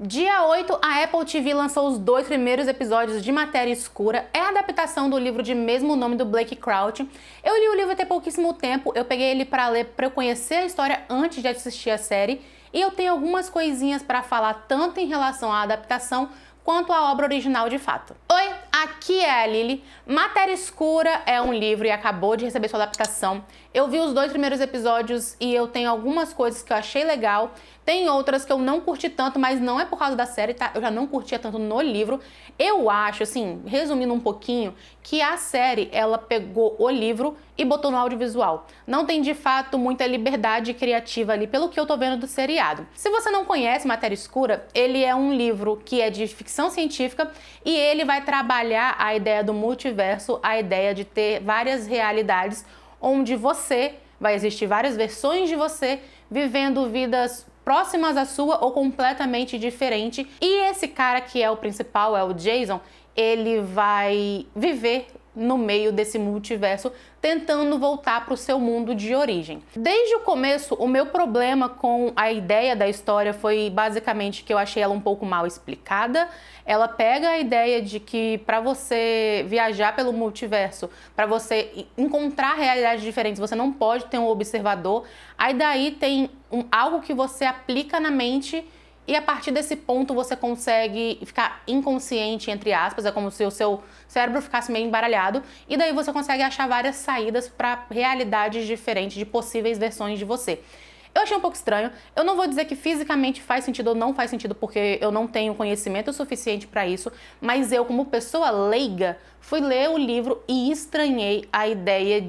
Dia 8, a Apple TV lançou os 2 primeiros episódios de Matéria Escura. É a adaptação do livro de mesmo nome do Blake Crouch. Eu li o livro tem pouquíssimo tempo, eu peguei ele para ler para eu conhecer a história antes de assistir a série. E eu tenho algumas coisinhas para falar tanto em relação à adaptação quanto à obra original de fato. Oi, aqui é a Lily. Matéria Escura é um livro e acabou de receber sua adaptação. Eu vi os 2 primeiros episódios e eu tenho algumas coisas que eu achei legal. Tem outras que eu não curti tanto, mas não é por causa da série, tá? Eu já não curtia tanto no livro. Eu acho, assim, resumindo um pouquinho, que a série, ela pegou o livro e botou no audiovisual. Não tem, de fato, muita liberdade criativa ali, pelo que eu tô vendo do seriado. Se você não conhece Matéria Escura, ele é um livro que é de ficção científica e ele vai trabalhar a ideia do multiverso, a ideia de ter várias realidades onde vai existir várias versões de você vivendo vidas próximas à sua ou completamente diferente. E esse cara que é o principal, é o Jason, ele vai viver no meio desse multiverso, tentando voltar para o seu mundo de origem. Desde o começo, o meu problema com a ideia da história foi basicamente que eu achei ela um pouco mal explicada. Ela pega a ideia de que para você viajar pelo multiverso, para você encontrar realidades diferentes, você não pode ter um observador. Aí daí tem algo que você aplica na mente e a partir desse ponto você consegue ficar inconsciente, entre aspas, é como se o seu cérebro ficasse meio embaralhado, e daí você consegue achar várias saídas para realidades diferentes, de possíveis versões de você. Eu achei um pouco estranho, eu não vou dizer que fisicamente faz sentido ou não faz sentido, porque eu não tenho conhecimento suficiente para isso, mas eu, como pessoa leiga, fui ler o livro e estranhei a ideia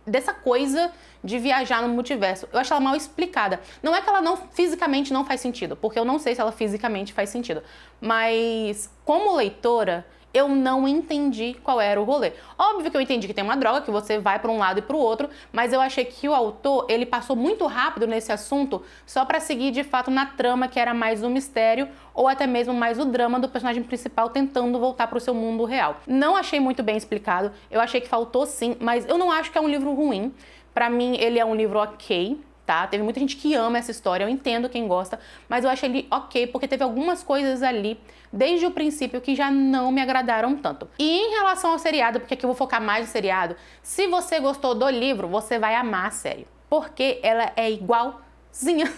dessa coisa de viajar no multiverso. Eu acho ela mal explicada. Não é que ela fisicamente não faz sentido, porque eu não sei se ela fisicamente faz sentido, mas como leitora, eu não entendi qual era o rolê. Óbvio que eu entendi que tem uma droga, que você vai para um lado e para o outro, mas eu achei que o autor, ele passou muito rápido nesse assunto só para seguir de fato na trama, que era mais o mistério ou até mesmo mais o drama do personagem principal tentando voltar para o seu mundo real. Não achei muito bem explicado, eu achei que faltou sim, mas eu não acho que é um livro ruim. Pra mim, ele é um livro ok, tá? Teve muita gente que ama essa história, eu entendo quem gosta, mas eu acho ele ok, porque teve algumas coisas ali, desde o princípio, que já não me agradaram tanto. E em relação ao seriado, porque aqui eu vou focar mais no seriado, se você gostou do livro, você vai amar a série, porque ela é igualzinha.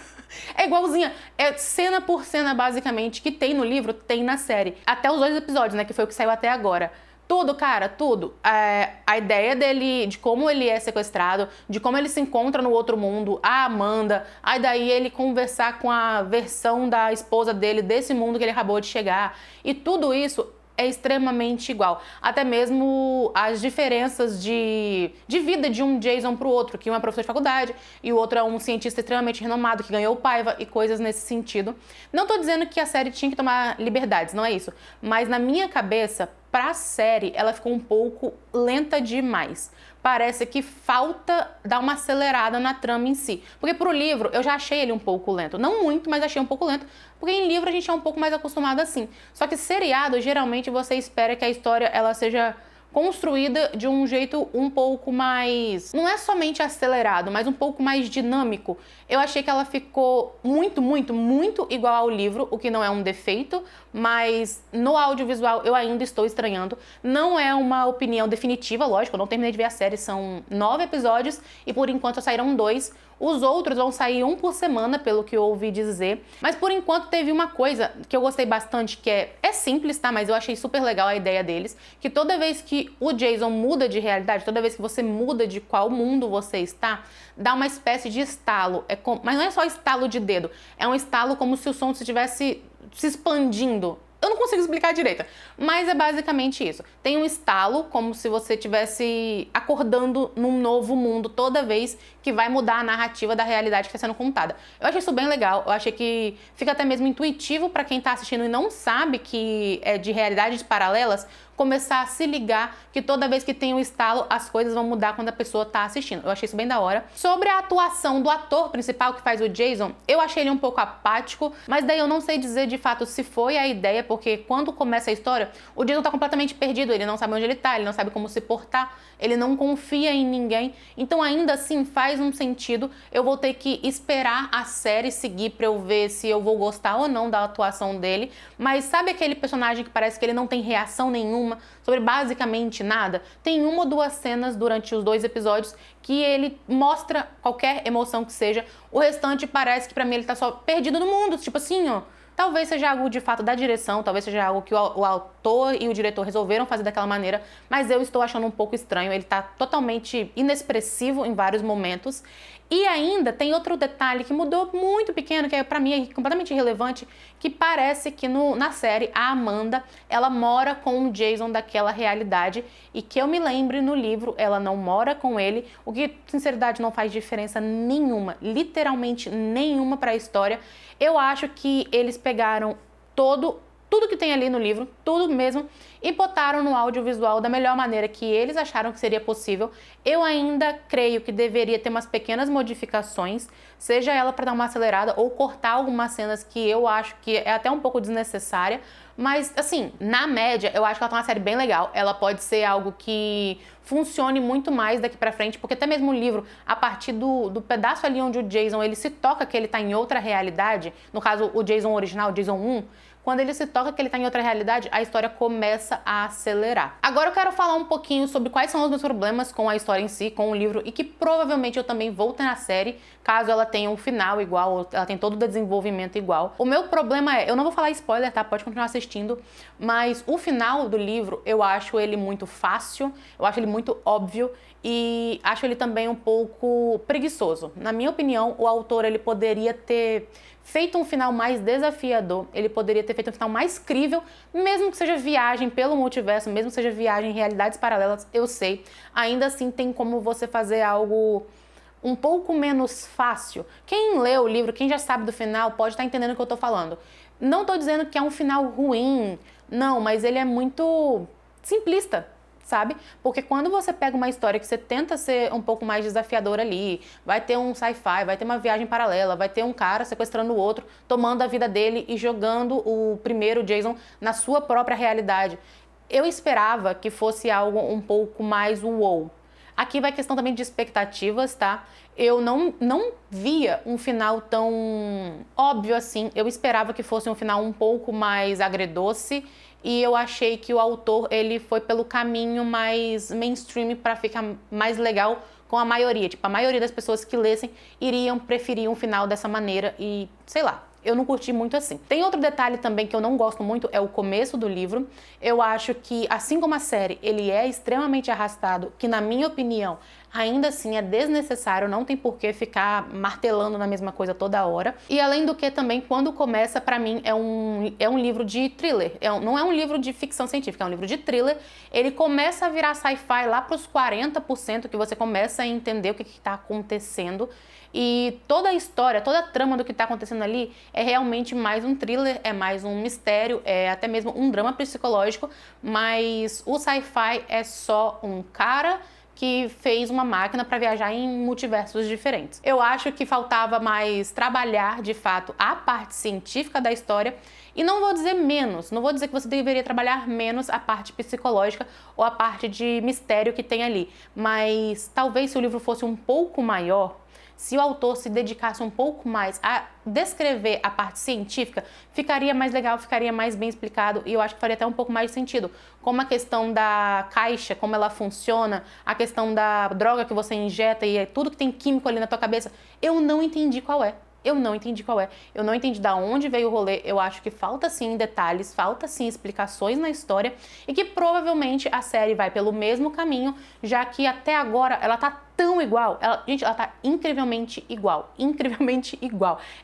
É igualzinha, é cena por cena, basicamente, que tem no livro, tem na série. Até os 2 episódios, né, que foi o que saiu até agora. Tudo, cara, tudo. A ideia dele, de como ele é sequestrado, de como ele se encontra no outro mundo, a Amanda, aí daí ele conversar com a versão da esposa dele, desse mundo que ele acabou de chegar. E tudo isso é extremamente igual. Até mesmo as diferenças de vida de um Jason pro outro, que um é professor de faculdade e o outro é um cientista extremamente renomado que ganhou o Paiva e coisas nesse sentido. Não tô dizendo que a série tinha que tomar liberdades, não é isso. Mas na minha cabeça, pra série, ela ficou um pouco lenta demais. Parece que falta dar uma acelerada na trama em si. Porque pro livro, eu já achei ele um pouco lento. Não muito, mas achei um pouco lento. Porque em livro a gente é um pouco mais acostumado assim. Só que seriado, geralmente você espera que a história ela seja construída de um jeito um pouco mais... Não é somente acelerado, mas um pouco mais dinâmico. Eu achei que ela ficou muito, muito, muito igual ao livro, o que não é um defeito, mas no audiovisual eu ainda estou estranhando. Não é uma opinião definitiva, lógico, eu não terminei de ver a série, são 9 episódios e por enquanto só saíram 2. Os outros vão sair 1 por semana, pelo que eu ouvi dizer. Mas por enquanto teve uma coisa que eu gostei bastante, que é simples, tá? Mas eu achei super legal a ideia deles, que toda vez que o Jason muda de realidade, toda vez que você muda de qual mundo você está, dá uma espécie de estalo. Mas não é só estalo de dedo, é um estalo como se o som estivesse se expandindo. Eu não consigo explicar direito, mas é basicamente isso. Tem um estalo, como se você estivesse acordando num novo mundo toda vez que vai mudar a narrativa da realidade que está sendo contada. Eu achei isso bem legal, eu achei que fica até mesmo intuitivo para quem está assistindo e não sabe que é de realidades paralelas, começar a se ligar que toda vez que tem um estalo, as coisas vão mudar quando a pessoa tá assistindo. Eu achei isso bem da hora. Sobre a atuação do ator principal que faz o Jason, eu achei ele um pouco apático, mas daí eu não sei dizer de fato se foi a ideia, porque quando começa a história, o Jason tá completamente perdido, ele não sabe onde ele tá, ele não sabe como se portar, ele não confia em ninguém, então ainda assim faz um sentido. Eu vou ter que esperar a série seguir pra eu ver se eu vou gostar ou não da atuação dele, mas sabe aquele personagem que parece que ele não tem reação nenhuma sobre basicamente nada? Tem uma ou duas cenas durante os 2 episódios que ele mostra qualquer emoção que seja, o restante parece que pra mim ele tá só perdido no mundo, tipo assim, ó. Talvez seja algo de fato da direção, talvez seja algo que o autor e o diretor resolveram fazer daquela maneira, mas eu estou achando um pouco estranho, ele tá totalmente inexpressivo em vários momentos. E ainda tem outro detalhe que mudou muito pequeno, que pra mim é completamente irrelevante, que parece que na série a Amanda, ela mora com o Jason daquela realidade e que eu me lembre no livro, ela não mora com ele, o que, sinceridade, não faz diferença nenhuma, literalmente nenhuma pra história. Eu acho que eles pegaram tudo que tem ali no livro, tudo mesmo, e botaram no audiovisual da melhor maneira que eles acharam que seria possível. Eu ainda creio que deveria ter umas pequenas modificações, seja ela para dar uma acelerada ou cortar algumas cenas que eu acho que é até um pouco desnecessária, mas assim, na média, eu acho que ela tá uma série bem legal. Ela pode ser algo que funcione muito mais daqui pra frente, porque até mesmo o livro, a partir do pedaço ali onde o Jason, ele se toca que ele tá em outra realidade, no caso o Jason original, o Jason 1, quando ele se toca que ele tá em outra realidade, a história começa a acelerar. Agora eu quero falar um pouquinho sobre quais são os meus problemas com a história em si, com o livro, e que provavelmente eu também vou ter na série, caso ela tenha um final igual, ou ela tenha todo o desenvolvimento igual. O meu problema é, eu não vou falar spoiler, tá? Pode continuar assistindo, mas o final do livro, eu acho ele muito fácil, eu acho ele muito óbvio, e acho ele também um pouco preguiçoso. Na minha opinião, o autor, ele poderia ter feito um final mais desafiador, ele poderia ter feito um final mais crível, mesmo que seja viagem pelo multiverso, mesmo que seja viagem em realidades paralelas, eu sei, ainda assim tem como você fazer algo um pouco menos fácil. Quem lê o livro, quem já sabe do final, pode estar entendendo o que eu tô falando. Não tô dizendo que é um final ruim, não, mas ele é muito simplista, sabe? Porque quando você pega uma história que você tenta ser um pouco mais desafiadora ali, vai ter um sci-fi, vai ter uma viagem paralela, vai ter um cara sequestrando o outro, tomando a vida dele e jogando o primeiro Jason na sua própria realidade. Eu esperava que fosse algo um pouco mais wow. Aqui vai questão também de expectativas, tá? Eu não via um final tão óbvio assim. Eu esperava que fosse um final um pouco mais agridoce e eu achei que o autor ele foi pelo caminho mais mainstream para ficar mais legal com a maioria. Tipo, a maioria das pessoas que lessem iriam preferir um final dessa maneira e, sei lá, eu não curti muito assim. Tem outro detalhe também que eu não gosto muito, é o começo do livro. Eu acho que, assim como a série, ele é extremamente arrastado, que na minha opinião, ainda assim é desnecessário, não tem por que ficar martelando na mesma coisa toda hora. E além do que também, quando começa, pra mim, é um livro de thriller. Não é um livro de ficção científica, é um livro de thriller. Ele começa a virar sci-fi lá pros 40%, que você começa a entender o que tá acontecendo. E toda a história, toda a trama do que está acontecendo ali é realmente mais um thriller, é mais um mistério, é até mesmo um drama psicológico, mas o sci-fi é só um cara que fez uma máquina para viajar em multiversos diferentes. Eu acho que faltava mais trabalhar, de fato, a parte científica da história, e não vou dizer menos, não vou dizer que você deveria trabalhar menos a parte psicológica ou a parte de mistério que tem ali, mas talvez se o livro fosse um pouco maior, se o autor se dedicasse um pouco mais a descrever a parte científica, ficaria mais legal, ficaria mais bem explicado e eu acho que faria até um pouco mais de sentido. Como a questão da caixa, como ela funciona, a questão da droga que você injeta e tudo que tem químico ali na tua cabeça, eu não entendi qual é. Eu não entendi qual é, eu não entendi de onde veio o rolê, eu acho que falta sim detalhes, falta sim explicações na história e que provavelmente a série vai pelo mesmo caminho, já que até agora ela tá tão igual, gente, ela tá incrivelmente igual,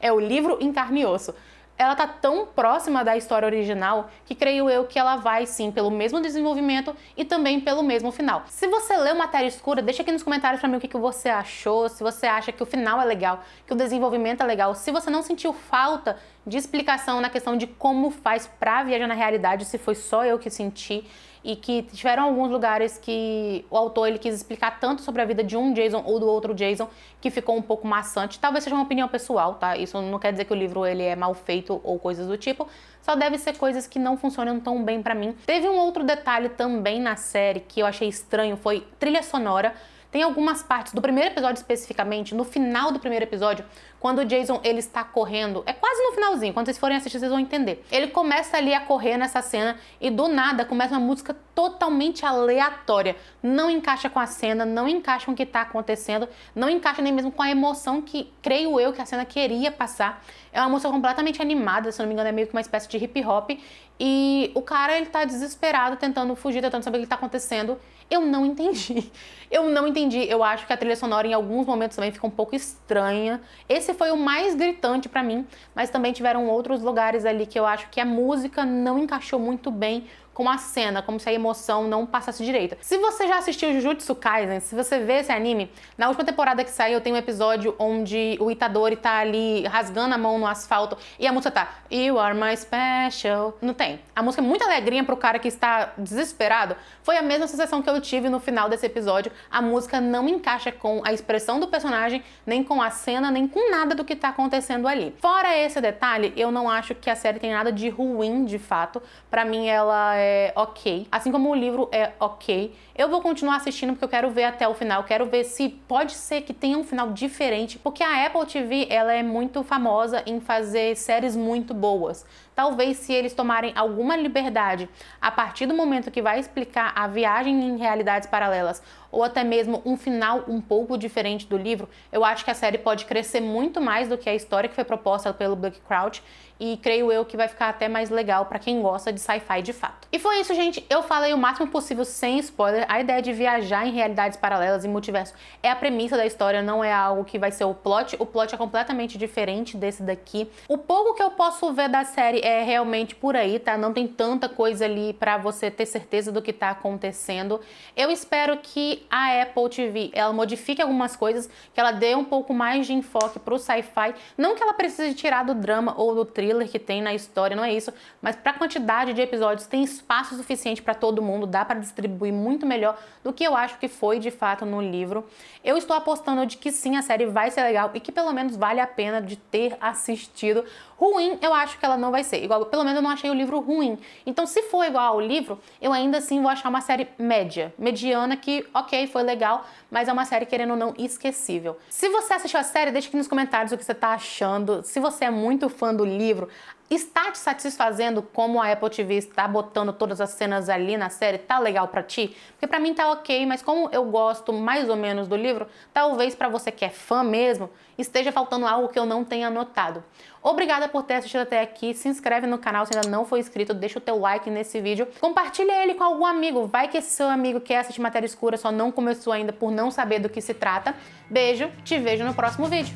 é o livro em carne e osso. Ela tá tão próxima da história original que creio eu que ela vai sim pelo mesmo desenvolvimento e também pelo mesmo final. Se você leu Matéria Escura, deixa aqui nos comentários pra mim o que você achou, se você acha que o final é legal, que o desenvolvimento é legal, se você não sentiu falta de explicação na questão de como faz pra viajar na realidade, se foi só eu que senti, e que tiveram alguns lugares que o autor ele quis explicar tanto sobre a vida de um Jason ou do outro Jason que ficou um pouco maçante. Talvez seja uma opinião pessoal, tá? Isso não quer dizer que o livro ele é mal feito ou coisas do tipo, só deve ser coisas que não funcionam tão bem pra mim. Teve um outro detalhe também na série que eu achei estranho, foi trilha sonora. Tem algumas partes do primeiro episódio especificamente, no final do primeiro episódio, quando o Jason ele está correndo, é quase no finalzinho, quando vocês forem assistir vocês vão entender. Ele começa ali a correr nessa cena e do nada começa uma música totalmente aleatória. Não encaixa com a cena, não encaixa com o que está acontecendo, não encaixa nem mesmo com a emoção que, creio eu, que a cena queria passar. É uma música completamente animada, se não me engano é meio que uma espécie de hip hop. E o cara ele tá desesperado, tentando fugir, tentando saber o que tá acontecendo. Eu não entendi. Eu não entendi. Eu acho que a trilha sonora em alguns momentos também fica um pouco estranha. Esse foi o mais gritante pra mim, mas também tiveram outros lugares ali que eu acho que a música não encaixou muito bem com a cena, como se a emoção não passasse direito. Se você já assistiu Jujutsu Kaisen, se você vê esse anime, na última temporada que saiu tem um episódio onde o Itadori tá ali rasgando a mão no asfalto e a música tá You are my special. Não tem. A música é muito alegrinha pro cara que está desesperado. Foi a mesma sensação que eu tive no final desse episódio. A música não encaixa com a expressão do personagem, nem com a cena, nem com nada do que tá acontecendo ali. Fora esse detalhe, eu não acho que a série tem nada de ruim, de fato. Pra mim, ela é ok. Assim como o livro é ok. Eu vou continuar assistindo porque eu quero ver até o final. Quero ver se pode ser que tenha um final diferente. Porque a Apple TV, ela é muito famosa em fazer séries muito boas. Talvez se eles tomarem alguma liberdade a partir do momento que vai explicar a viagem em realidades paralelas ou até mesmo um final um pouco diferente do livro, eu acho que a série pode crescer muito mais do que a história que foi proposta pelo Blake Crouch e creio eu que vai ficar até mais legal pra quem gosta de sci-fi de fato. E foi isso, gente. Eu falei o máximo possível sem spoiler. A ideia de viajar em realidades paralelas e multiverso é a premissa da história, não é algo que vai ser o plot. O plot é completamente diferente desse daqui. O pouco que eu posso ver da série é realmente por aí, tá? Não tem tanta coisa ali pra você ter certeza do que tá acontecendo. Eu espero que a Apple TV, ela modifique algumas coisas, que ela dê um pouco mais de enfoque pro sci-fi. Não que ela precise tirar do drama ou do thriller que tem na história, não é isso, mas pra quantidade de episódios tem espaço suficiente pra todo mundo, dá pra distribuir muito melhor do que eu acho que foi de fato no livro. Eu estou apostando de que sim, a série vai ser legal e que pelo menos vale a pena de ter assistido. Ruim, eu acho que ela não vai ser. Igual, pelo menos eu não achei o livro ruim. Então, se for igual ao livro, eu ainda assim vou achar uma série média, mediana, que, ok, foi legal, mas é uma série, querendo ou não, esquecível. Se você assistiu a série, deixa aqui nos comentários o que você tá achando. Se você é muito fã do livro, está te satisfazendo como a Apple TV está botando todas as cenas ali na série? Tá legal pra ti? Porque pra mim tá ok, mas como eu gosto mais ou menos do livro, talvez pra você que é fã mesmo, esteja faltando algo que eu não tenha anotado. Obrigada por ter assistido até aqui, se inscreve no canal se ainda não for inscrito, deixa o teu like nesse vídeo, compartilha ele com algum amigo, vai que esse seu amigo quer assistir Matéria Escura, só não começou ainda por não saber do que se trata. Beijo, te vejo no próximo vídeo.